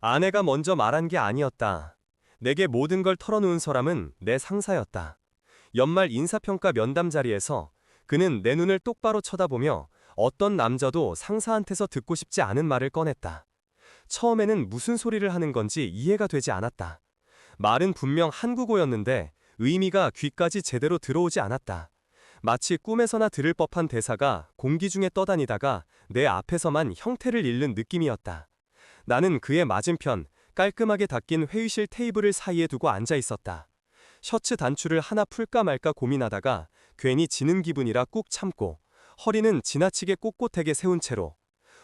아내가 먼저 말한 게 아니었다. 내게 모든 걸 털어놓은 사람은 내 상사였다. 연말 인사평가 면담 자리에서 그는 내 눈을 똑바로 쳐다보며 어떤 남자도 상사한테서 듣고 싶지 않은 말을 꺼냈다. 처음에는 무슨 소리를 하는 건지 이해가 되지 않았다. 말은 분명 한국어였는데 의미가 귀까지 제대로 들어오지 않았다. 마치 꿈에서나 들을 법한 대사가 공기 중에 떠다니다가 내 앞에서만 형태를 잃는 느낌이었다. 나는 그의 맞은편 깔끔하게 닦인 회의실 테이블을 사이에 두고 앉아 있었다. 셔츠 단추를 하나 풀까 말까 고민하다가 괜히 지는 기분이라 꾹 참고 허리는 지나치게 꼿꼿하게 세운 채로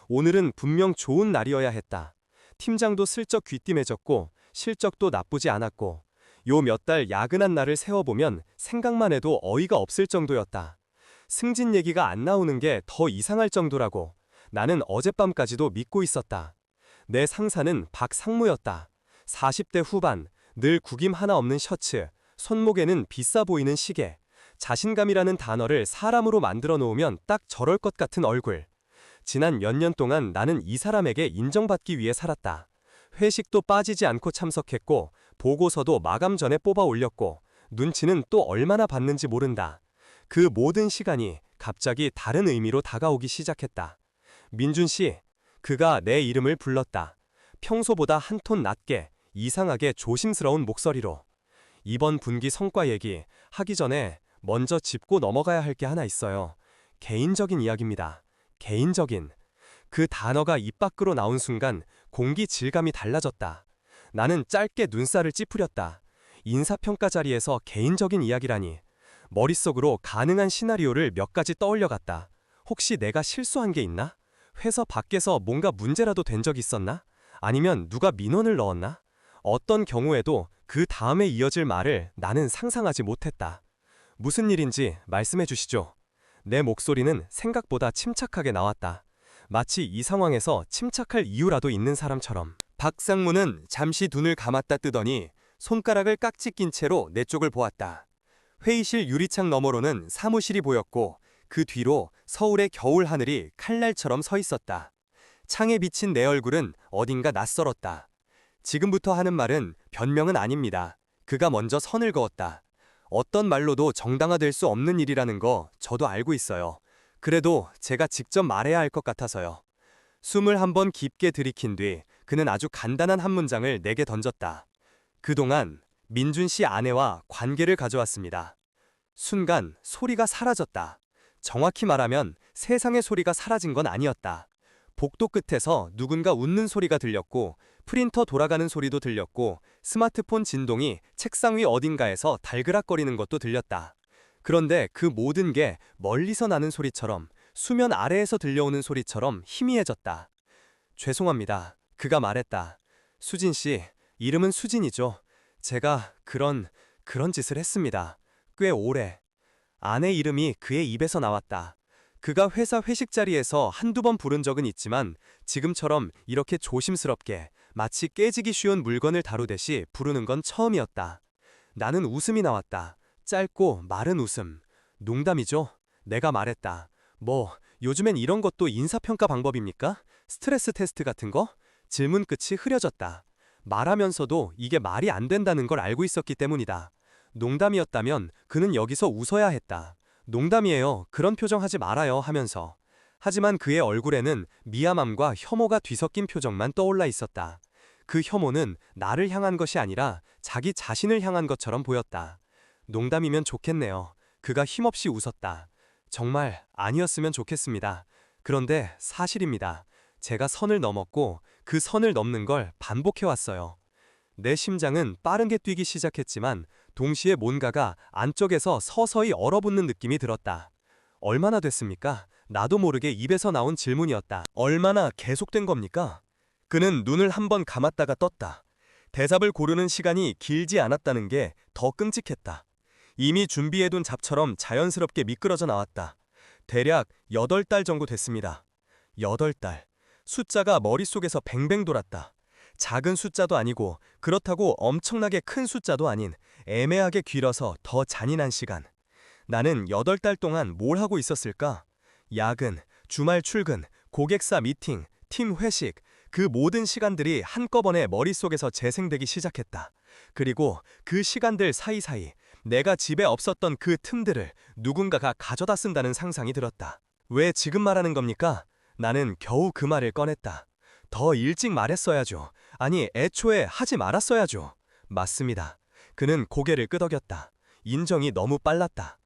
오늘은 분명 좋은 날이어야 했다. 팀장도 슬쩍 귀띔해졌고 실적도 나쁘지 않았고 요 몇 달 야근한 날을 세워보면 생각만 해도 어이가 없을 정도였다. 승진 얘기가 안 나오는 게 더 이상할 정도라고 나는 어젯밤까지도 믿고 있었다. 내 상사는 박상무였다. 40대 후반, 늘 구김 하나 없는 셔츠, 손목에는 비싸 보이는 시계, 자신감이라는 단어를 사람으로 만들어 놓으면 딱 저럴 것 같은 얼굴. 지난 몇 년 동안 나는 이 사람에게 인정받기 위해 살았다. 회식도 빠지지 않고 참석했고 보고서도 마감 전에 뽑아 올렸고 눈치는 또 얼마나 받는지 모른다. 그 모든 시간이 갑자기 다른 의미로 다가오기 시작했다. 민준 씨, 그가 내 이름을 불렀다. 평소보다 한 톤 낮게 이상하게 조심스러운 목소리로. 이번 분기 성과 얘기 하기 전에 먼저 짚고 넘어가야 할 게 하나 있어요. 개인적인 이야기입니다. 개인적인. 그 단어가 입 밖으로 나온 순간 공기 질감이 달라졌다. 나는 짧게 눈살을 찌푸렸다. 인사평가 자리에서 개인적인 이야기라니. 머릿속으로 가능한 시나리오를 몇 가지 떠올려갔다. 혹시 내가 실수한 게 있나? 회사 밖에서 뭔가 문제라도 된 적 있었나? 아니면 누가 민원을 넣었나? 어떤 경우에도 그 다음에 이어질 말을 나는 상상하지 못했다. 무슨 일인지 말씀해 주시죠. 내 목소리는 생각보다 침착하게 나왔다. 마치 이 상황에서 침착할 이유라도 있는 사람처럼. 박상무는 잠시 눈을 감았다 뜨더니 손가락을 깍지 낀 채로 내 쪽을 보았다. 회의실 유리창 너머로는 사무실이 보였고 그 뒤로 서울의 겨울 하늘이 칼날처럼 서 있었다. 창에 비친 내 얼굴은 어딘가 낯설었다. 지금부터 하는 말은 변명은 아닙니다. 그가 먼저 선을 그었다. 어떤 말로도 정당화될 수 없는 일이라는 거 저도 알고 있어요. 그래도 제가 직접 말해야 할 것 같아서요. 숨을 한번 깊게 들이킨 뒤 그는 아주 간단한 한 문장을 내게 던졌다. 그동안 민준 씨 아내와 관계를 가져왔습니다. 순간 소리가 사라졌다. 정확히 말하면 세상의 소리가 사라진 건 아니었다. 복도 끝에서 누군가 웃는 소리가 들렸고 프린터 돌아가는 소리도 들렸고 스마트폰 진동이 책상 위 어딘가에서 달그락거리는 것도 들렸다. 그런데 그 모든 게 멀리서 나는 소리처럼 수면 아래에서 들려오는 소리처럼 희미해졌다. 죄송합니다. 그가 말했다. 수진 씨, 이름은 수진이죠. 제가 그런 짓을 했습니다. 꽤 오래. 아내 이름이 그의 입에서 나왔다. 그가 회사 회식 자리에서 한두 번 부른 적은 있지만 지금처럼 이렇게 조심스럽게 마치 깨지기 쉬운 물건을 다루듯이 부르는 건 처음이었다. 나는 웃음이 나왔다. 짧고 마른 웃음. 농담이죠? 내가 말했다. 요즘엔 이런 것도 인사평가 방법입니까? 스트레스 테스트 같은 거? 질문 끝이 흐려졌다. 말하면서도 이게 말이 안 된다는 걸 알고 있었기 때문이다. 농담이었다면 그는 여기서 웃어야 했다. 농담이에요. 그런 표정 하지 말아요 하면서. 하지만 그의 얼굴에는 미안함과 혐오가 뒤섞인 표정만 떠올라 있었다. 그 혐오는 나를 향한 것이 아니라 자기 자신을 향한 것처럼 보였다. 농담이면 좋겠네요. 그가 힘없이 웃었다. 정말 아니었으면 좋겠습니다. 그런데 사실입니다. 제가 선을 넘었고 그 선을 넘는 걸 반복해왔어요. 내 심장은 빠르게 뛰기 시작했지만 동시에 뭔가가 안쪽에서 서서히 얼어붙는 느낌이 들었다. 얼마나 됐습니까? 나도 모르게 입에서 나온 질문이었다. 얼마나 계속된 겁니까? 그는 눈을 한번 감았다가 떴다. 대답을 고르는 시간이 길지 않았다는 게 더 끔찍했다. 이미 준비해둔 잡처럼 자연스럽게 미끄러져 나왔다. 대략 8달 정도 됐습니다. 8달. 숫자가 머릿속에서 뱅뱅 돌았다. 작은 숫자도 아니고 그렇다고 엄청나게 큰 숫자도 아닌 애매하게 길어서 더 잔인한 시간. 나는 8달 동안 뭘 하고 있었을까? 야근, 주말 출근, 고객사 미팅, 팀 회식, 그 모든 시간들이 한꺼번에 머릿속에서 재생되기 시작했다. 그리고 그 시간들 사이사이 내가 집에 없었던 그 틈들을 누군가가 가져다 쓴다는 상상이 들었다. 왜 지금 말하는 겁니까? 나는 겨우 그 말을 꺼냈다. 더 일찍 말했어야죠. 아니, 애초에 하지 말았어야죠. 맞습니다. 그는 고개를 끄덕였다. 인정이 너무 빨랐다.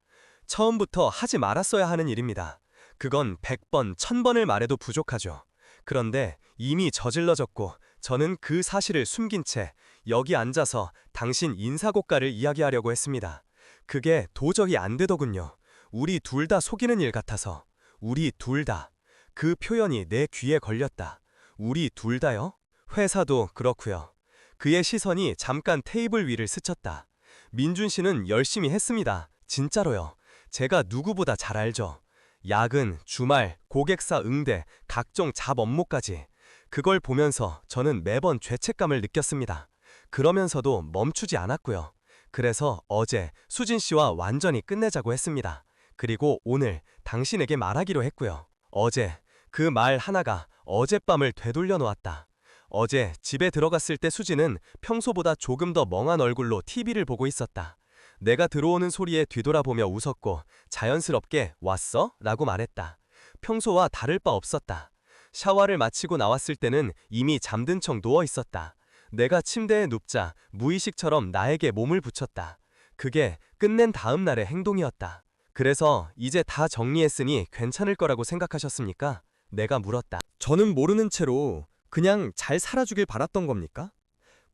처음부터 하지 말았어야 하는 일입니다. 그건 100번, 1000번을 말해도 부족하죠. 그런데 이미 저질러졌고 저는 그 사실을 숨긴 채 여기 앉아서 당신 인사고과를 이야기하려고 했습니다. 그게 도저히 안 되더군요. 우리 둘 다 속이는 일 같아서. 우리 둘 다. 그 표현이 내 귀에 걸렸다. 우리 둘 다요? 회사도 그렇고요. 그의 시선이 잠깐 테이블 위를 스쳤다. 민준 씨는 열심히 했습니다. 진짜로요. 제가 누구보다 잘 알죠. 야근, 주말, 고객사 응대, 각종 잡 업무까지. 그걸 보면서 저는 매번 죄책감을 느꼈습니다. 그러면서도 멈추지 않았고요. 그래서 어제 수진 씨와 완전히 끝내자고 했습니다. 그리고 오늘 당신에게 말하기로 했고요. 어제 그 말 하나가 어젯밤을 되돌려 놓았다. 어제 집에 들어갔을 때 수진은 평소보다 조금 더 멍한 얼굴로 TV를 보고 있었다. 내가 들어오는 소리에 뒤돌아보며 웃었고 자연스럽게 왔어? 라고 말했다. 평소와 다를 바 없었다. 샤워를 마치고 나왔을 때는 이미 잠든 척 누워 있었다. 내가 침대에 눕자 무의식처럼 나에게 몸을 붙였다. 그게 끝낸 다음 날의 행동이었다. 그래서 이제 다 정리했으니 괜찮을 거라고 생각하셨습니까? 내가 물었다. 저는 모르는 채로 그냥 잘 살아주길 바랐던 겁니까?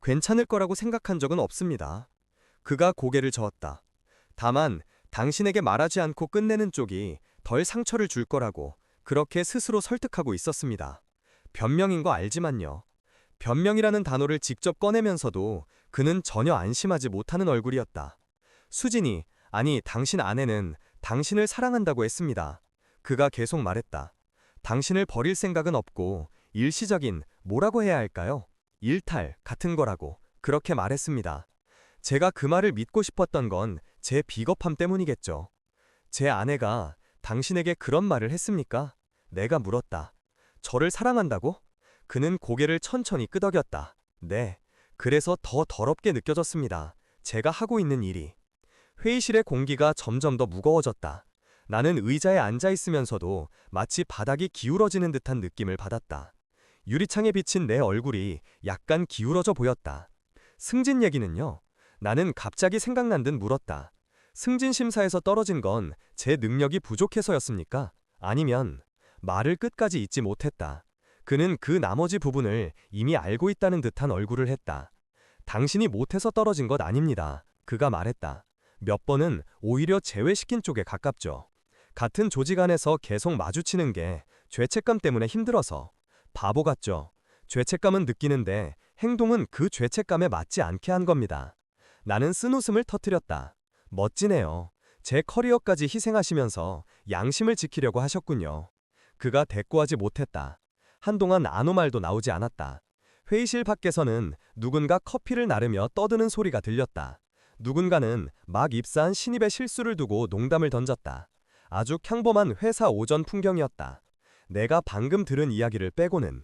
괜찮을 거라고 생각한 적은 없습니다. 그가 고개를 저었다. 다만 당신에게 말하지 않고 끝내는 쪽이 덜 상처를 줄 거라고 그렇게 스스로 설득하고 있었습니다. 변명인 거 알지만요. 변명이라는 단어를 직접 꺼내면서도 그는 전혀 안심하지 못하는 얼굴이었다. 수진이, 아니 당신 아내는 당신을 사랑한다고 했습니다. 그가 계속 말했다. 당신을 버릴 생각은 없고 일시적인 뭐라고 해야 할까요? 일탈 같은 거라고 그렇게 말했습니다. 제가 그 말을 믿고 싶었던 건 제 비겁함 때문이겠죠. 제 아내가 당신에게 그런 말을 했습니까? 내가 물었다. 저를 사랑한다고? 그는 고개를 천천히 끄덕였다. 네. 그래서 더 더럽게 느껴졌습니다. 제가 하고 있는 일이. 회의실의 공기가 점점 더 무거워졌다. 나는 의자에 앉아 있으면서도 마치 바닥이 기울어지는 듯한 느낌을 받았다. 유리창에 비친 내 얼굴이 약간 기울어져 보였다. 승진 얘기는요? 나는 갑자기 생각난 듯 물었다. 승진 심사에서 떨어진 건 제 능력이 부족해서였습니까? 아니면 말을 끝까지 잊지 못했다. 그는 그 나머지 부분을 이미 알고 있다는 듯한 얼굴을 했다. 당신이 못해서 떨어진 것 아닙니다. 그가 말했다. 몇 번은 오히려 제외시킨 쪽에 가깝죠. 같은 조직 안에서 계속 마주치는 게 죄책감 때문에 힘들어서. 바보 같죠. 죄책감은 느끼는데 행동은 그 죄책감에 맞지 않게 한 겁니다. 나는 쓴웃음을 터뜨렸다. 멋지네요. 제 커리어까지 희생하시면서 양심을 지키려고 하셨군요. 그가 대꾸하지 못했다. 한동안 아무 말도 나오지 않았다. 회의실 밖에서는 누군가 커피를 나르며 떠드는 소리가 들렸다. 누군가는 막 입사한 신입의 실수를 두고 농담을 던졌다. 아주 평범한 회사 오전 풍경이었다. 내가 방금 들은 이야기를 빼고는.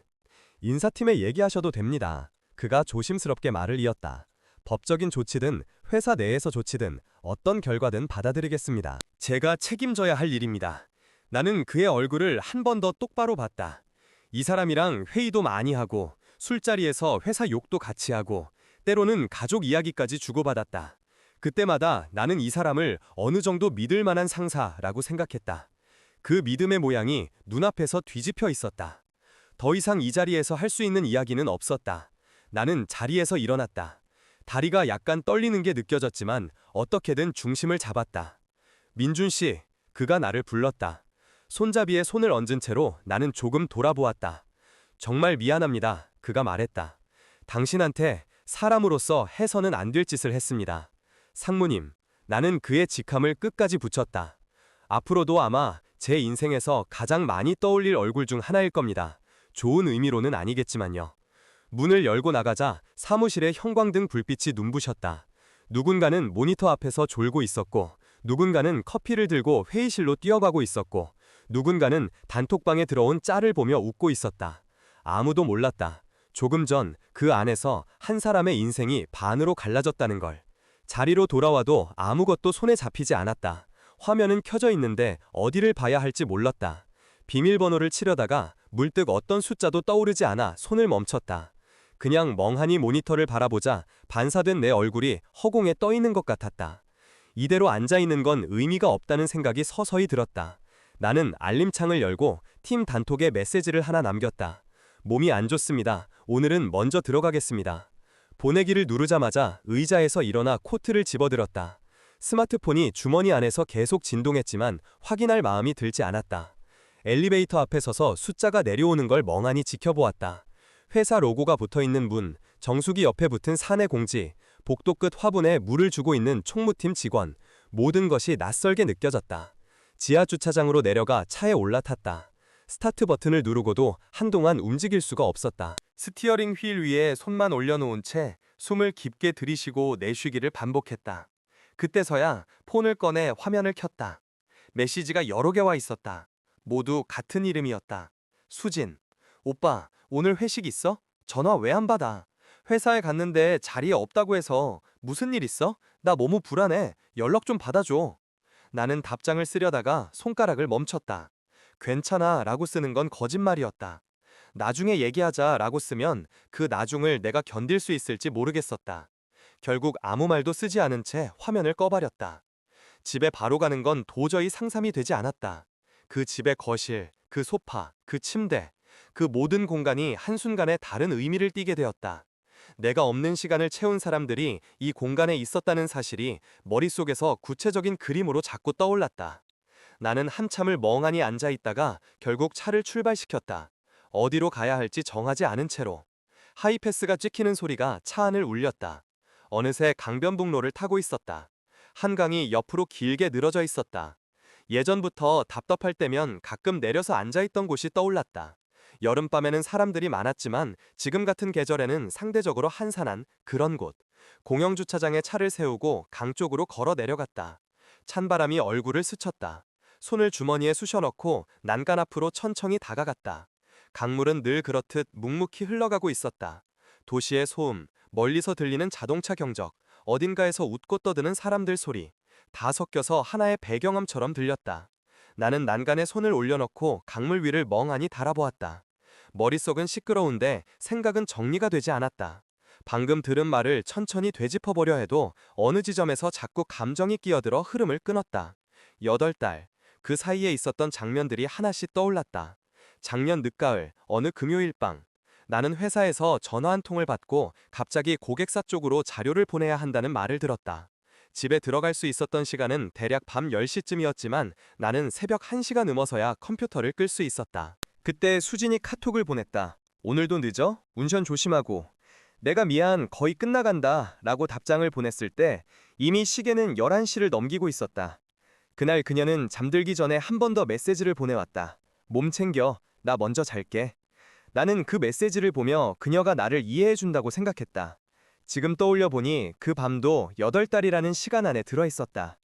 인사팀에 얘기하셔도 됩니다. 그가 조심스럽게 말을 이었다. 법적인 조치든 회사 내에서 조치든 어떤 결과든 받아들이겠습니다. 제가 책임져야 할 일입니다. 나는 그의 얼굴을 한 번 더 똑바로 봤다. 이 사람이랑 회의도 많이 하고 술자리에서 회사 욕도 같이 하고 때로는 가족 이야기까지 주고받았다. 그때마다 나는 이 사람을 어느 정도 믿을 만한 상사라고 생각했다. 그 믿음의 모양이 눈앞에서 뒤집혀 있었다. 더 이상 이 자리에서 할 수 있는 이야기는 없었다. 나는 자리에서 일어났다. 다리가 약간 떨리는 게 느껴졌지만 어떻게든 중심을 잡았다. 민준 씨, 그가 나를 불렀다. 손잡이에 손을 얹은 채로 나는 조금 돌아보았다. 정말 미안합니다. 그가 말했다. 당신한테 사람으로서 해서는 안 될 짓을 했습니다. 상무님, 나는 그의 직함을 끝까지 붙였다. 앞으로도 아마 제 인생에서 가장 많이 떠올릴 얼굴 중 하나일 겁니다. 좋은 의미로는 아니겠지만요. 문을 열고 나가자 사무실에 형광등 불빛이 눈부셨다. 누군가는 모니터 앞에서 졸고 있었고, 누군가는 커피를 들고 회의실로 뛰어가고 있었고, 누군가는 단톡방에 들어온 짤을 보며 웃고 있었다. 아무도 몰랐다. 조금 전 그 안에서 한 사람의 인생이 반으로 갈라졌다는 걸. 자리로 돌아와도 아무것도 손에 잡히지 않았다. 화면은 켜져 있는데 어디를 봐야 할지 몰랐다. 비밀번호를 치려다가 물뜩 어떤 숫자도 떠오르지 않아 손을 멈췄다. 그냥 멍하니 모니터를 바라보자 반사된 내 얼굴이 허공에 떠 있는 것 같았다. 이대로 앉아있는 건 의미가 없다는 생각이 서서히 들었다. 나는 알림창을 열고 팀 단톡에 메시지를 하나 남겼다. 몸이 안 좋습니다. 오늘은 먼저 들어가겠습니다. 보내기를 누르자마자 의자에서 일어나 코트를 집어들었다. 스마트폰이 주머니 안에서 계속 진동했지만 확인할 마음이 들지 않았다. 엘리베이터 앞에 서서 숫자가 내려오는 걸 멍하니 지켜보았다. 회사 로고가 붙어있는 문, 정수기 옆에 붙은 사내 공지, 복도 끝 화분에 물을 주고 있는 총무팀 직원, 모든 것이 낯설게 느껴졌다. 지하 주차장으로 내려가 차에 올라탔다. 스타트 버튼을 누르고도 한동안 움직일 수가 없었다. 스티어링 휠 위에 손만 올려놓은 채 숨을 깊게 들이쉬고 내쉬기를 반복했다. 그때서야 폰을 꺼내 화면을 켰다. 메시지가 여러 개와 있었다. 모두 같은 이름이었다. 수진. 오빠, 오늘 회식 있어? 전화 왜 안 받아? 회사에 갔는데 자리에 없다고 해서 무슨 일 있어? 나 너무 불안해. 연락 좀 받아줘. 나는 답장을 쓰려다가 손가락을 멈췄다. 괜찮아 라고 쓰는 건 거짓말이었다. 나중에 얘기하자 라고 쓰면 그 나중을 내가 견딜 수 있을지 모르겠었다. 결국 아무 말도 쓰지 않은 채 화면을 꺼버렸다. 집에 바로 가는 건 도저히 상상이 되지 않았다. 그 집의 거실, 그 소파, 그 침대, 그 모든 공간이 한순간에 다른 의미를 띠게 되었다. 내가 없는 시간을 채운 사람들이 이 공간에 있었다는 사실이 머릿속에서 구체적인 그림으로 자꾸 떠올랐다. 나는 한참을 멍하니 앉아 있다가 결국 차를 출발시켰다. 어디로 가야 할지 정하지 않은 채로. 하이패스가 찍히는 소리가 차 안을 울렸다. 어느새 강변북로를 타고 있었다. 한강이 옆으로 길게 늘어져 있었다. 예전부터 답답할 때면 가끔 내려서 앉아있던 곳이 떠올랐다. 여름밤에는 사람들이 많았지만 지금 같은 계절에는 상대적으로 한산한 그런 곳. 공영주차장에 차를 세우고 강 쪽으로 걸어 내려갔다. 찬바람이 얼굴을 스쳤다. 손을 주머니에 쑤셔넣고 난간 앞으로 천천히 다가갔다. 강물은 늘 그렇듯 묵묵히 흘러가고 있었다. 도시의 소음, 멀리서 들리는 자동차 경적, 어딘가에서 웃고 떠드는 사람들 소리, 다 섞여서 하나의 배경음처럼 들렸다. 나는 난간에 손을 올려놓고 강물 위를 멍하니 달아보았다. 머릿속은 시끄러운데 생각은 정리가 되지 않았다. 방금 들은 말을 천천히 되짚어보려 해도 어느 지점에서 자꾸 감정이 끼어들어 흐름을 끊었다. 8달, 그 사이에 있었던 장면들이 하나씩 떠올랐다. 작년 늦가을, 어느 금요일 밤. 나는 회사에서 전화 한 통을 받고 갑자기 고객사 쪽으로 자료를 보내야 한다는 말을 들었다. 집에 들어갈 수 있었던 시간은 대략 밤 10시쯤이었지만 나는 새벽 1시가 넘어서야 컴퓨터를 끌 수 있었다. 그때 수진이 카톡을 보냈다. 오늘도 늦어? 운전 조심하고. 내가 미안, 거의 끝나간다 라고 답장을 보냈을 때 이미 시계는 11시를 넘기고 있었다. 그날 그녀는 잠들기 전에 한 번 더 메시지를 보내왔다. 몸 챙겨, 나 먼저 잘게. 나는 그 메시지를 보며 그녀가 나를 이해해준다고 생각했다. 지금 떠올려 보니 그 밤도 8달이라는 시간 안에 들어있었다.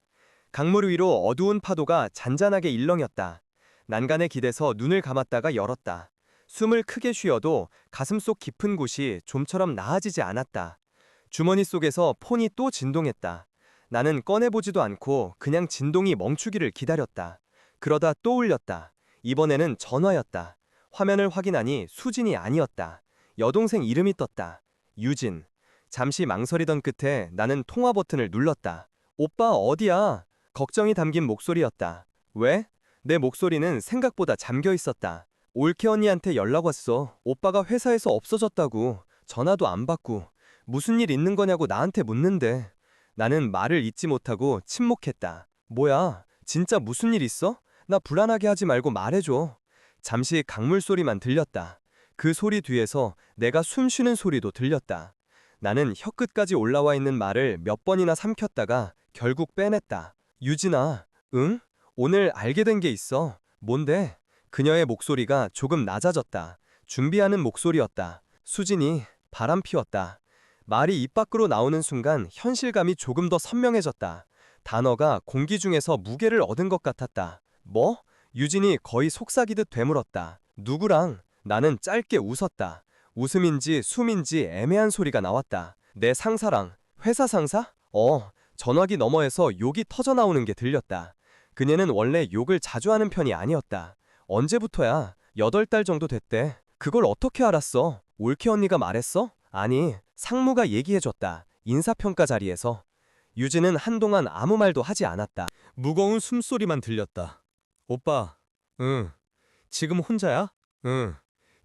강물 위로 어두운 파도가 잔잔하게 일렁였다. 난간에 기대서 눈을 감았다가 열었다. 숨을 크게 쉬어도 가슴속 깊은 곳이 좀처럼 나아지지 않았다. 주머니 속에서 폰이 또 진동했다. 나는 꺼내보지도 않고 그냥 진동이 멈추기를 기다렸다. 그러다 또 울렸다. 이번에는 전화였다. 화면을 확인하니 수진이 아니었다. 여동생 이름이 떴다. 유진. 잠시 망설이던 끝에 나는 통화 버튼을 눌렀다. 오빠 어디야? 걱정이 담긴 목소리였다. 왜? 내 목소리는 생각보다 잠겨 있었다. 올케 언니한테 연락 왔어. 오빠가 회사에서 없어졌다고. 전화도 안 받고. 무슨 일 있는 거냐고 나한테 묻는데. 나는 말을 잇지 못하고 침묵했다. 뭐야? 진짜 무슨 일 있어? 나 불안하게 하지 말고 말해줘. 잠시 강물 소리만 들렸다. 그 소리 뒤에서 내가 숨 쉬는 소리도 들렸다. 나는 혀끝까지 올라와 있는 말을 몇 번이나 삼켰다가 결국 빼냈다. 유진아, 응? 오늘 알게 된 게 있어. 뭔데? 그녀의 목소리가 조금 낮아졌다. 준비하는 목소리였다. 수진이 바람 피웠다. 말이 입 밖으로 나오는 순간 현실감이 조금 더 선명해졌다. 단어가 공기 중에서 무게를 얻은 것 같았다. 뭐? 유진이 거의 속삭이듯 되물었다. 누구랑? 나는 짧게 웃었다. 웃음인지 숨인지 애매한 소리가 나왔다. 내 상사랑 회사 상사? 전화기 너머에서 욕이 터져나오는 게 들렸다. 그녀는 원래 욕을 자주 하는 편이 아니었다. 언제부터야? 8달 정도 됐대. 그걸 어떻게 알았어? 올케 언니가 말했어? 아니, 상무가 얘기해줬다. 인사평가 자리에서. 유진은 한동안 아무 말도 하지 않았다. 무거운 숨소리만 들렸다. 오빠, 응. 지금 혼자야? 응.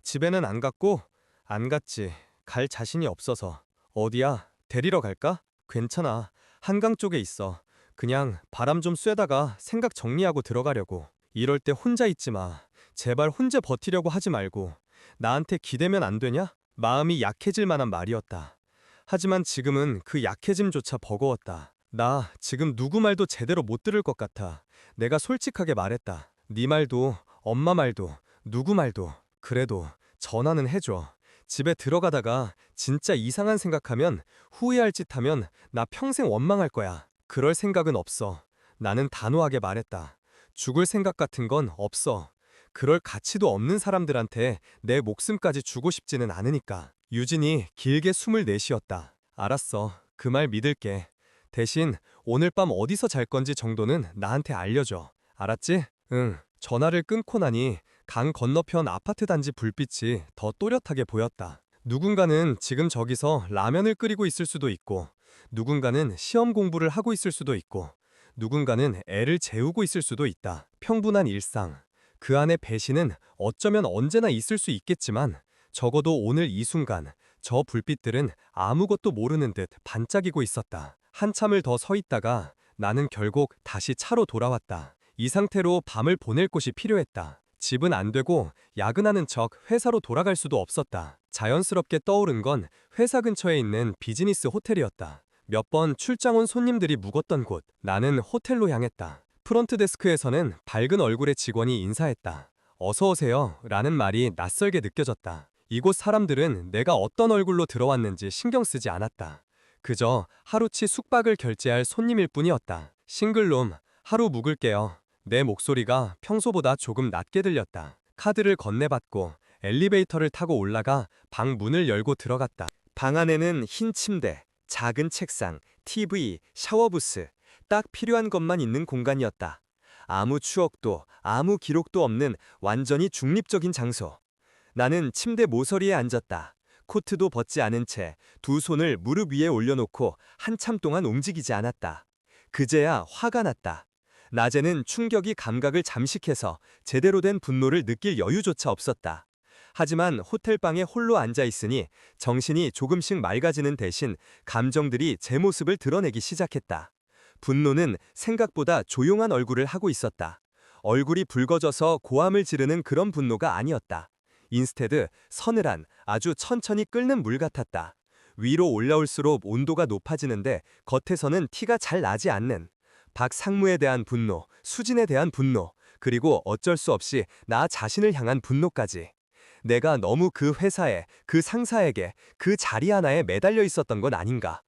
집에는 안 갔고? 안 갔지. 갈 자신이 없어서. 어디야? 데리러 갈까? 괜찮아. 한강 쪽에 있어. 그냥 바람 좀 쐬다가 생각 정리하고 들어가려고. 이럴 때 혼자 있지 마. 제발 혼자 버티려고 하지 말고. 나한테 기대면 안 되냐? 마음이 약해질 만한 말이었다. 하지만 지금은 그 약해짐조차 버거웠다. 나 지금 누구 말도 제대로 못 들을 것 같아. 내가 솔직하게 말했다. 네 말도, 엄마 말도, 누구 말도. 그래도 전화는 해줘. 집에 들어가다가 진짜 이상한 생각하면, 후회할 짓 하면 나 평생 원망할 거야. 그럴 생각은 없어. 나는 단호하게 말했다. 죽을 생각 같은 건 없어. 그럴 가치도 없는 사람들한테 내 목숨까지 주고 싶지는 않으니까. 유진이 길게 숨을 내쉬었다. 알았어. 그 말 믿을게. 대신 오늘 밤 어디서 잘 건지 정도는 나한테 알려줘. 알았지? 응. 전화를 끊고 나니 강 건너편 아파트 단지 불빛이 더 또렷하게 보였다. 누군가는 지금 저기서 라면을 끓이고 있을 수도 있고, 누군가는 시험 공부를 하고 있을 수도 있고, 누군가는 애를 재우고 있을 수도 있다. 평분한 일상. 그 안에 배신은 어쩌면 언제나 있을 수 있겠지만, 적어도 오늘 이 순간 저 불빛들은 아무것도 모르는 듯 반짝이고 있었다. 한참을 더 서 있다가 나는 결국 다시 차로 돌아왔다. 이 상태로 밤을 보낼 곳이 필요했다. 집은 안 되고 야근하는 척 회사로 돌아갈 수도 없었다. 자연스럽게 떠오른 건 회사 근처에 있는 비즈니스 호텔이었다. 몇 번 출장 온 손님들이 묵었던 곳. 나는 호텔로 향했다. 프론트 데스크에서는 밝은 얼굴의 직원이 인사했다. 어서 오세요 라는 말이 낯설게 느껴졌다. 이곳 사람들은 내가 어떤 얼굴로 들어왔는지 신경 쓰지 않았다. 그저 하루치 숙박을 결제할 손님일 뿐이었다. 싱글룸, 하루 묵을게요. 내 목소리가 평소보다 조금 낮게 들렸다. 카드를 건네받고 엘리베이터를 타고 올라가 방 문을 열고 들어갔다. 방 안에는 흰 침대, 작은 책상, TV, 샤워부스, 딱 필요한 것만 있는 공간이었다. 아무 추억도 아무 기록도 없는 완전히 중립적인 장소. 나는 침대 모서리에 앉았다. 코트도 벗지 않은 채 두 손을 무릎 위에 올려놓고 한참 동안 움직이지 않았다. 그제야 화가 났다. 낮에는 충격이 감각을 잠식해서 제대로 된 분노를 느낄 여유조차 없었다. 하지만 호텔방에 홀로 앉아있으니 정신이 조금씩 맑아지는 대신 감정들이 제 모습을 드러내기 시작했다. 분노는 생각보다 조용한 얼굴을 하고 있었다. 얼굴이 붉어져서 고함을 지르는 그런 분노가 아니었다. 인스테드 서늘한 아주 천천히 끓는 물 같았다. 위로 올라올수록 온도가 높아지는데 겉에서는 티가 잘 나지 않는 박 상무에 대한 분노, 수진에 대한 분노, 그리고 어쩔 수 없이 나 자신을 향한 분노까지. 내가 너무 그 회사에, 그 상사에게, 그 자리 하나에 매달려 있었던 건 아닌가.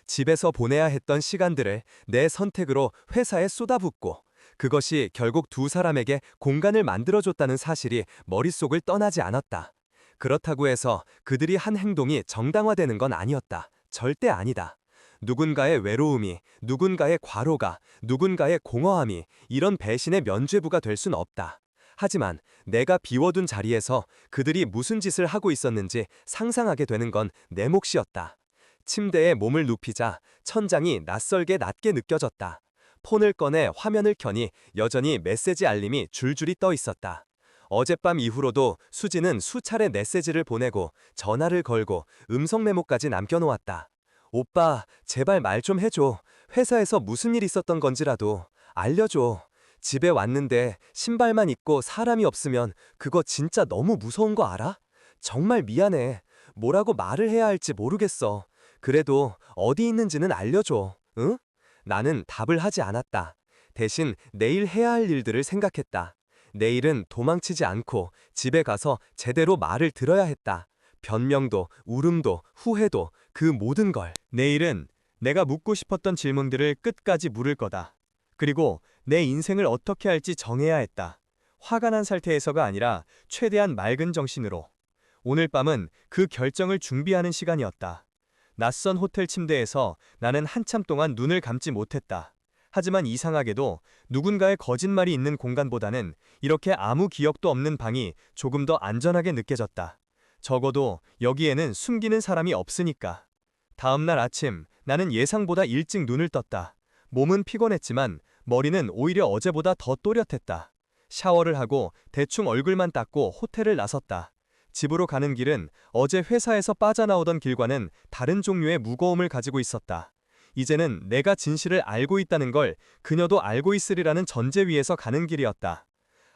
집에서 보내야 했던 시간들을 내 선택으로 회사에 쏟아붓고 그것이 결국 두 사람에게 공간을 만들어줬다는 사실이 머릿속을 떠나지 않았다. 그렇다고 해서 그들이 한 행동이 정당화되는 건 아니었다. 절대 아니다. 누군가의 외로움이, 누군가의 과로가, 누군가의 공허함이 이런 배신의 면죄부가 될 순 없다. 하지만 내가 비워둔 자리에서 그들이 무슨 짓을 하고 있었는지 상상하게 되는 건 내 몫이었다. 침대에 몸을 눕히자 천장이 낯설게 낮게 느껴졌다. 폰을 꺼내 화면을 켜니 여전히 메시지 알림이 줄줄이 떠 있었다. 어젯밤 이후로도 수지는 수차례 메시지를 보내고 전화를 걸고 음성 메모까지 남겨놓았다. 오빠, 제발 말 좀 해줘. 회사에서 무슨 일 있었던 건지라도 알려줘. 집에 왔는데 신발만 입고 사람이 없으면 그거 진짜 너무 무서운 거 알아? 정말 미안해. 뭐라고 말을 해야 할지 모르겠어. 그래도 어디 있는지는 알려줘. 응? 나는 답을 하지 않았다. 대신 내일 해야 할 일들을 생각했다. 내일은 도망치지 않고 집에 가서 제대로 말을 들어야 했다. 변명도, 울음도, 후회도, 그 모든 걸. 내일은 내가 묻고 싶었던 질문들을 끝까지 물을 거다. 그리고 내 인생을 어떻게 할지 정해야 했다. 화가 난 상태에서가 아니라 최대한 맑은 정신으로. 오늘 밤은 그 결정을 준비하는 시간이었다. 낯선 호텔 침대에서 나는 한참 동안 눈을 감지 못했다. 하지만 이상하게도 누군가의 거짓말이 있는 공간보다는 이렇게 아무 기억도 없는 방이 조금 더 안전하게 느껴졌다. 적어도 여기에는 숨기는 사람이 없으니까. 다음 날 아침, 나는 예상보다 일찍 눈을 떴다. 몸은 피곤했지만 머리는 오히려 어제보다 더 또렷했다. 샤워를 하고 대충 얼굴만 닦고 호텔을 나섰다. 집으로 가는 길은 어제 회사에서 빠져나오던 길과는 다른 종류의 무거움을 가지고 있었다. 이제는 내가 진실을 알고 있다는 걸 그녀도 알고 있으리라는 전제 위에서 가는 길이었다.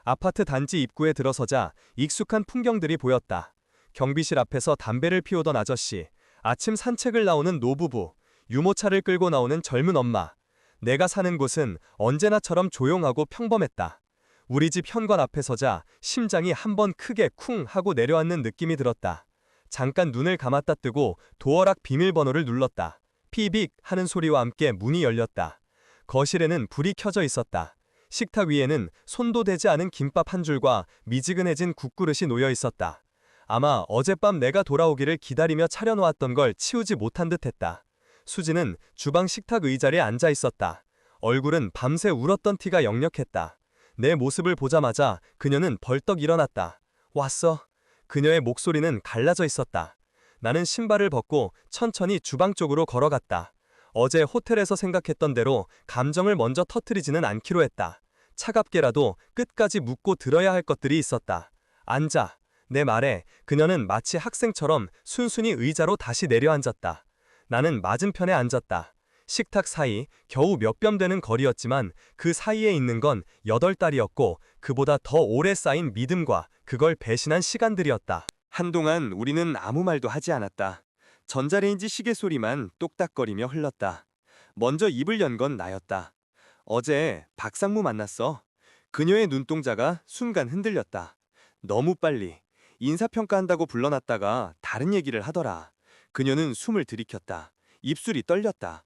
아파트 단지 입구에 들어서자 익숙한 풍경들이 보였다. 경비실 앞에서 담배를 피우던 아저씨, 아침 산책을 나오는 노부부, 유모차를 끌고 나오는 젊은 엄마. 내가 사는 곳은 언제나처럼 조용하고 평범했다. 우리 집 현관 앞에 서자 심장이 한번 크게 쿵 하고 내려앉는 느낌이 들었다. 잠깐 눈을 감았다 뜨고 도어락 비밀번호를 눌렀다. 피빅 하는 소리와 함께 문이 열렸다. 거실에는 불이 켜져 있었다. 식탁 위에는 손도 대지 않은 김밥 한 줄과 미지근해진 국그릇이 놓여 있었다. 아마 어젯밤 내가 돌아오기를 기다리며 차려놓았던 걸 치우지 못한 듯했다. 수지는 주방 식탁 의자리에 앉아 있었다. 얼굴은 밤새 울었던 티가 역력했다. 내 모습을 보자마자 그녀는 벌떡 일어났다. 왔어? 그녀의 목소리는 갈라져 있었다. 나는 신발을 벗고 천천히 주방 쪽으로 걸어갔다. 어제 호텔에서 생각했던 대로 감정을 먼저 터뜨리지는 않기로 했다. 차갑게라도 끝까지 묻고 들어야 할 것들이 있었다. 앉아. 내 말에 그녀는 마치 학생처럼 순순히 의자로 다시 내려앉았다. 나는 맞은편에 앉았다. 식탁 사이 겨우 몇 뼘 되는 거리였지만 그 사이에 있는 건 8달이었고 그보다 더 오래 쌓인 믿음과 그걸 배신한 시간들이었다. 한동안 우리는 아무 말도 하지 않았다. 전자레인지 시계 소리만 똑딱거리며 흘렀다. 먼저 입을 연 건 나였다. 어제 박상무 만났어. 그녀의 눈동자가 순간 흔들렸다. 너무 빨리. 인사평가한다고 불러놨다가 다른 얘기를 하더라. 그녀는 숨을 들이켰다. 입술이 떨렸다.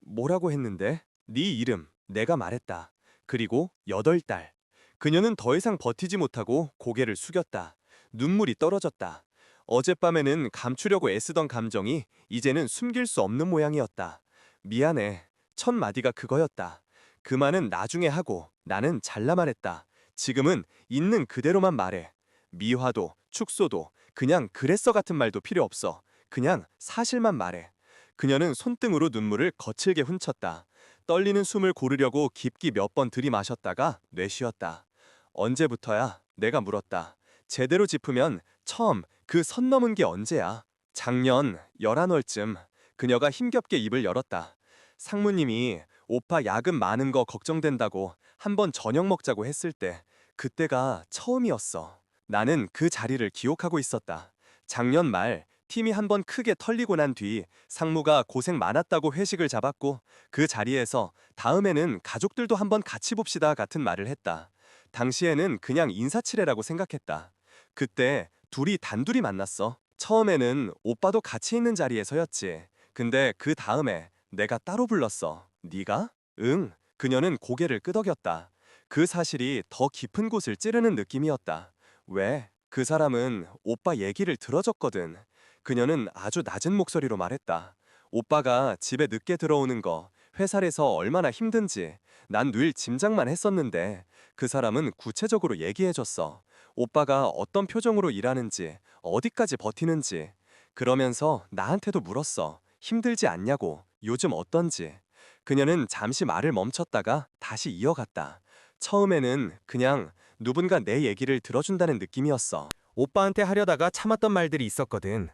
뭐라고 했는데? 네 이름, 내가 말했다. 그리고 8달. 그녀는 더 이상 버티지 못하고 고개를 숙였다. 눈물이 떨어졌다. 어젯밤에는 감추려고 애쓰던 감정이 이제는 숨길 수 없는 모양이었다. 미안해. 첫 마디가 그거였다. 그 말은 나중에 하고 나는 잘라 말했다. 지금은 있는 그대로만 말해. 미화도, 축소도, 그냥 그랬어 같은 말도 필요 없어. 그냥 사실만 말해. 그녀는 손등으로 눈물을 거칠게 훔쳤다. 떨리는 숨을 고르려고 깊게 몇 번 들이마셨다가 내쉬었다. 언제부터야? 내가 물었다. 제대로 짚으면 처음 그 선 넘은 게 언제야? 작년 11월쯤. 그녀가 힘겹게 입을 열었다. 상무님이 오빠 야근 많은 거 걱정된다고 한번 저녁 먹자고 했을 때 그때가 처음이었어. 나는 그 자리를 기억하고 있었다. 작년 말 팀이 한번 크게 털리고 난 뒤 상무가 고생 많았다고 회식을 잡았고 그 자리에서 다음에는 가족들도 한번 같이 봅시다 같은 말을 했다. 당시에는 그냥 인사치레라고 생각했다. 그때 둘이 단둘이 만났어. 처음에는 오빠도 같이 있는 자리에서였지. 근데 그 다음에 내가 따로 불렀어. 네가? 응. 그녀는 고개를 끄덕였다. 그 사실이 더 깊은 곳을 찌르는 느낌이었다. 왜? 그 사람은 오빠 얘기를 들어줬거든. 그녀는 아주 낮은 목소리로 말했다. 오빠가 집에 늦게 들어오는 거, 회사에서 얼마나 힘든지 난 늘 짐작만 했었는데 그 사람은 구체적으로 얘기해줬어. 오빠가 어떤 표정으로 일하는지, 어디까지 버티는지. 그러면서 나한테도 물었어. 힘들지 않냐고, 요즘 어떤지. 그녀는 잠시 말을 멈췄다가 다시 이어갔다. 처음에는 그냥 누군가 내 얘기를 들어준다는 느낌이었어. 오빠한테 하려다가 참았던 말들이 있었거든.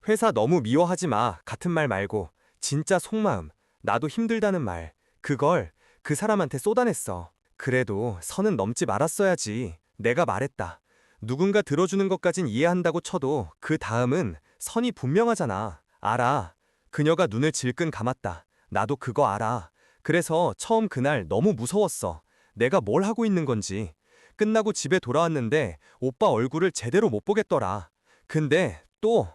회사 너무 미워하지 마 같은 말 말고 진짜 속마음, 나도 힘들다는 말. 그걸 그 사람한테 쏟아냈어. 그래도 선은 넘지 말았어야지. 내가 말했다. 누군가 들어주는 것까진 이해한다고 쳐도 그 다음은 선이 분명하잖아. 알아. 그녀가 눈을 질끈 감았다. 나도 그거 알아. 그래서 처음 그날 너무 무서웠어. 내가 뭘 하고 있는 건지. 끝나고 집에 돌아왔는데 오빠 얼굴을 제대로 못 보겠더라. 근데 또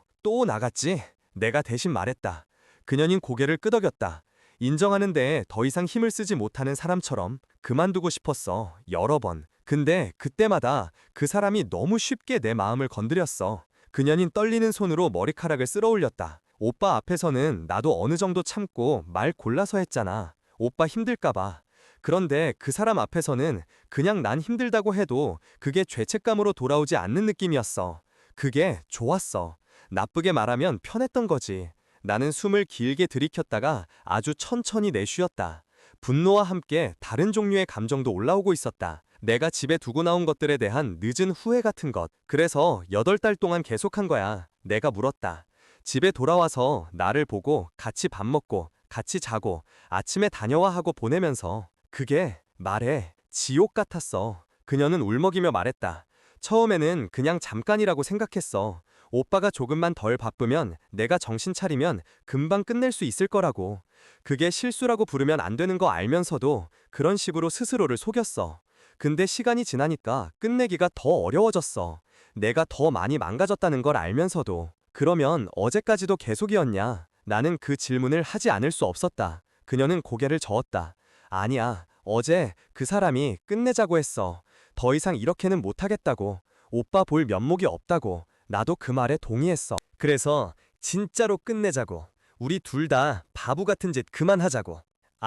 나갔지? 내가 대신 말했다. 그녀는 고개를 끄덕였다. 인정하는데 더 이상 힘을 쓰지 못하는 사람처럼 그만두고 싶었어. 여러 번. 근데 그때마다 그 사람이 너무 쉽게 내 마음을 건드렸어. 그녀는 떨리는 손으로 머리카락을 쓸어 올렸다. 오빠 앞에서는 나도 어느 정도 참고 말 골라서 했잖아. 오빠 힘들까봐. 그런데 그 사람 앞에서는 그냥 난 힘들다고 해도 그게 죄책감으로 돌아오지 않는 느낌이었어. 그게 좋았어. 나쁘게 말하면 편했던 거지. 나는 숨을 길게 들이켰다가 아주 천천히 내쉬었다. 분노와 함께 다른 종류의 감정도 올라오고 있었다. 내가 집에 두고 나온 것들에 대한 늦은 후회 같은 것. 그래서 8달 동안 계속한 거야. 내가 물었다. 집에 돌아와서 나를 보고 같이 밥 먹고 같이 자고 아침에 다녀와 하고 보내면서 그게 말해 지옥 같았어. 그녀는 울먹이며 말했다. 처음에는 그냥 잠깐이라고 생각했어. 오빠가 조금만 덜 바쁘면 내가 정신 차리면 금방 끝낼 수 있을 거라고. 그게 실수라고 부르면 안 되는 거 알면서도 그런 식으로 스스로를 속였어. 근데 시간이 지나니까 끝내기가 더 어려워졌어. 내가 더 많이 망가졌다는 걸 알면서도. 그러면 어제까지도 계속이었냐? 나는 그 질문을 하지 않을 수 없었다. 그녀는 고개를 저었다. 아니야. 어제 그 사람이 끝내자고 했어. 더 이상 이렇게는 못하겠다고. 오빠 볼 면목이 없다고. 나도 그 말에 동의했어. 그래서 진짜로 끝내자고. 우리 둘 다 바보 같은 짓 그만하자고.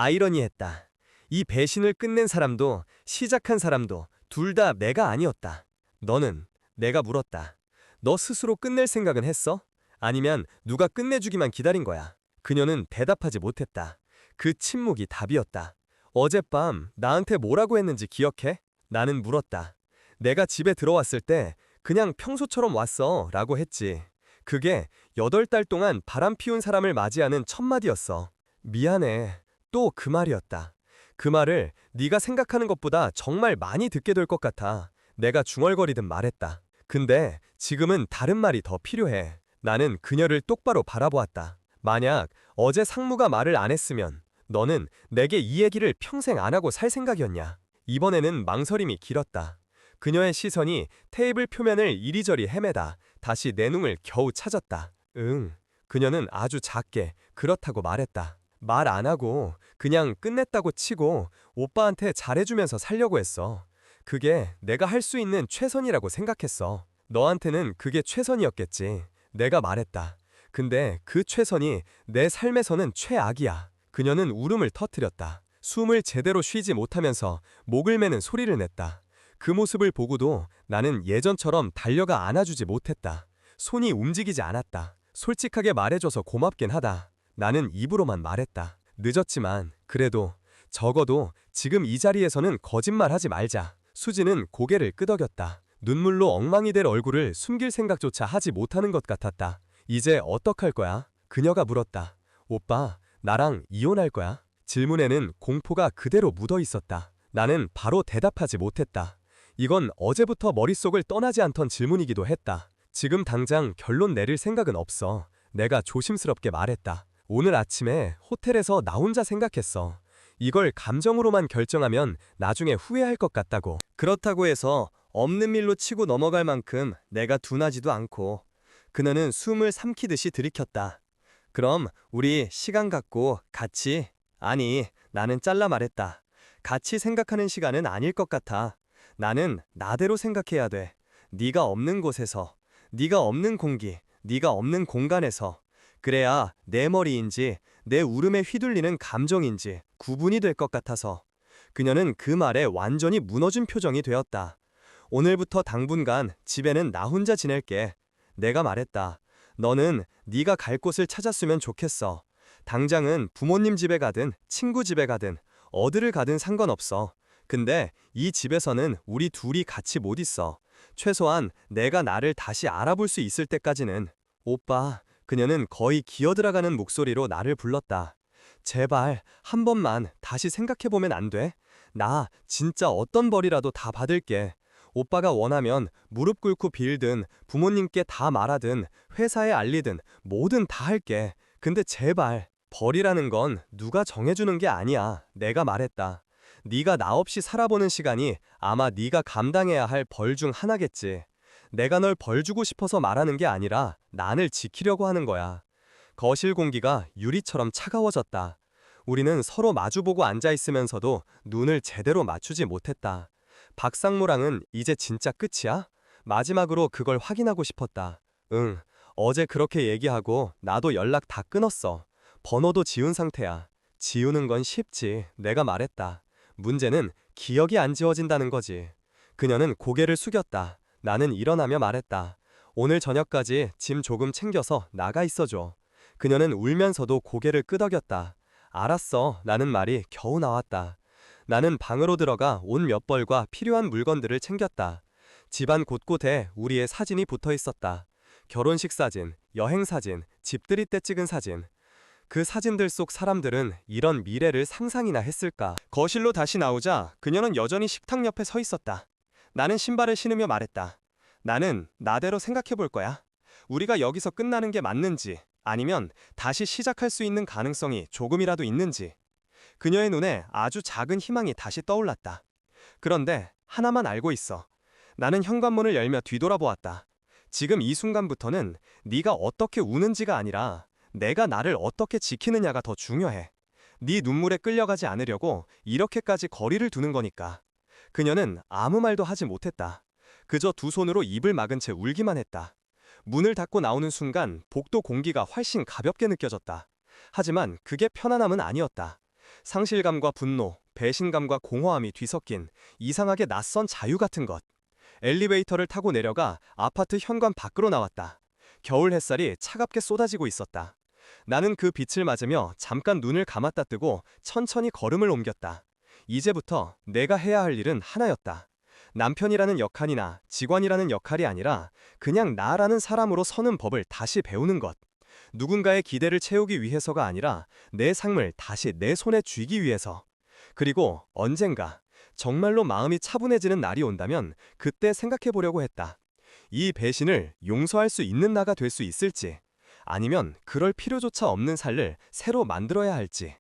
아이러니했다. 이 배신을 끝낸 사람도 시작한 사람도 둘 다 내가 아니었다. 너는? 내가 물었다. 너 스스로 끝낼 생각은 했어? 아니면 누가 끝내주기만 기다린 거야? 그녀는 대답하지 못했다. 그 침묵이 답이었다. 어젯밤 나한테 뭐라고 했는지 기억해? 나는 물었다. 내가 집에 들어왔을 때 그냥 평소처럼 왔어 라고 했지. 그게 8달 동안 바람 피운 사람을 맞이하는 첫 마디였어. 미안해. 또 그 말이었다. 그 말을 네가 생각하는 것보다 정말 많이 듣게 될 것 같아. 내가 중얼거리듯 말했다. 근데 지금은 다른 말이 더 필요해. 나는 그녀를 똑바로 바라보았다. 만약 어제 상무가 말을 안 했으면 너는 내게 이 얘기를 평생 안 하고 살 생각이었냐? 이번에는 망설임이 길었다. 그녀의 시선이 테이블 표면을 이리저리 헤매다 다시 내 눈을 겨우 찾았다. 응. 그녀는 아주 작게 그렇다고 말했다. 말 안 하고 그냥 끝냈다고 치고 오빠한테 잘해주면서 살려고 했어. 그게 내가 할 수 있는 최선이라고 생각했어. 너한테는 그게 최선이었겠지. 내가 말했다. 근데 그 최선이 내 삶에서는 최악이야. 그녀는 울음을 터뜨렸다. 숨을 제대로 쉬지 못하면서 목을 매는 소리를 냈다. 그 모습을 보고도 나는 예전처럼 달려가 안아주지 못했다. 손이 움직이지 않았다. 솔직하게 말해줘서 고맙긴 하다. 나는 입으로만 말했다. 늦었지만 그래도 적어도 지금 이 자리에서는 거짓말하지 말자. 수지는 고개를 끄덕였다. 눈물로 엉망이 될 얼굴을 숨길 생각조차 하지 못하는 것 같았다. 이제 어떡할 거야? 그녀가 물었다. 오빠, 나랑 이혼할 거야? 질문에는 공포가 그대로 묻어 있었다. 나는 바로 대답하지 못했다. 이건 어제부터 머릿속을 떠나지 않던 질문이기도 했다. 지금 당장 결론 내릴 생각은 없어. 내가 조심스럽게 말했다. 오늘 아침에 호텔에서 나 혼자 생각했어. 이걸 감정으로만 결정하면 나중에 후회할 것 같다고. 그렇다고 해서 없는 일로 치고 넘어갈 만큼 내가 둔하지도 않고. 그녀는 숨을 삼키듯이 들이켰다. 그럼 우리 시간 갖고 같이, 아니, 나는 잘라 말했다. 같이 생각하는 시간은 아닐 것 같아. 나는 나대로 생각해야 돼. 네가 없는 곳에서, 네가 없는 공기, 네가 없는 공간에서. 그래야 내 머리인지 내 울음에 휘둘리는 감정인지 구분이 될 것 같아서. 그녀는 그 말에 완전히 무너진 표정이 되었다. 오늘부터 당분간 집에는 나 혼자 지낼게. 내가 말했다. 너는 네가 갈 곳을 찾았으면 좋겠어. 당장은 부모님 집에 가든 친구 집에 가든 어디를 가든 상관없어. 근데 이 집에서는 우리 둘이 같이 못 있어. 최소한 내가 나를 다시 알아볼 수 있을 때까지는. 오빠, 그녀는 거의 기어들어가는 목소리로 나를 불렀다. 제발 한 번만 다시 생각해보면 안 돼? 나 진짜 어떤 벌이라도 다 받을게. 오빠가 원하면 무릎 꿇고 빌든 부모님께 다 말하든 회사에 알리든 뭐든 다 할게. 근데 제발 벌이라는 건 누가 정해주는 게 아니야. 내가 말했다. 네가 나 없이 살아보는 시간이 아마 네가 감당해야 할 벌 중 하나겠지. 내가 널 벌 주고 싶어서 말하는 게 아니라 난을 지키려고 하는 거야. 거실 공기가 유리처럼 차가워졌다. 우리는 서로 마주보고 앉아있으면서도 눈을 제대로 맞추지 못했다. 박상무랑은 이제 진짜 끝이야? 마지막으로 그걸 확인하고 싶었다. 응, 어제 그렇게 얘기하고 나도 연락 다 끊었어. 번호도 지운 상태야. 지우는 건 쉽지. 내가 말했다. 문제는 기억이 안 지워진다는 거지. 그녀는 고개를 숙였다. 나는 일어나며 말했다. 오늘 저녁까지 짐 조금 챙겨서 나가 있어줘. 그녀는 울면서도 고개를 끄덕였다. 알았어. 라는 말이 겨우 나왔다. 나는 방으로 들어가 옷 몇 벌과 필요한 물건들을 챙겼다. 집안 곳곳에 우리의 사진이 붙어 있었다. 결혼식 사진, 여행 사진, 집들이 때 찍은 사진. 그 사진들 속 사람들은 이런 미래를 상상이나 했을까? 거실로 다시 나오자 그녀는 여전히 식탁 옆에 서 있었다. 나는 신발을 신으며 말했다. 나는 나대로 생각해 볼 거야. 우리가 여기서 끝나는 게 맞는지, 아니면 다시 시작할 수 있는 가능성이 조금이라도 있는지. 그녀의 눈에 아주 작은 희망이 다시 떠올랐다. 그런데 하나만 알고 있어. 나는 현관문을 열며 뒤돌아보았다. 지금 이 순간부터는 네가 어떻게 우는지가 아니라 내가 나를 어떻게 지키느냐가 더 중요해. 네 눈물에 끌려가지 않으려고 이렇게까지 거리를 두는 거니까. 그녀는 아무 말도 하지 못했다. 그저 두 손으로 입을 막은 채 울기만 했다. 문을 닫고 나오는 순간 복도 공기가 훨씬 가볍게 느껴졌다. 하지만 그게 편안함은 아니었다. 상실감과 분노, 배신감과 공허함이 뒤섞인 이상하게 낯선 자유 같은 것. 엘리베이터를 타고 내려가 아파트 현관 밖으로 나왔다. 겨울 햇살이 차갑게 쏟아지고 있었다. 나는 그 빛을 맞으며 잠깐 눈을 감았다 뜨고 천천히 걸음을 옮겼다. 이제부터 내가 해야 할 일은 하나였다. 남편이라는 역할이나 직원이라는 역할이 아니라 그냥 나라는 사람으로 서는 법을 다시 배우는 것. 누군가의 기대를 채우기 위해서가 아니라 내 삶을 다시 내 손에 쥐기 위해서. 그리고 언젠가 정말로 마음이 차분해지는 날이 온다면 그때 생각해 보려고 했다. 이 배신을 용서할 수 있는 나가 될 수 있을지, 아니면 그럴 필요조차 없는 삶을 새로 만들어야 할지.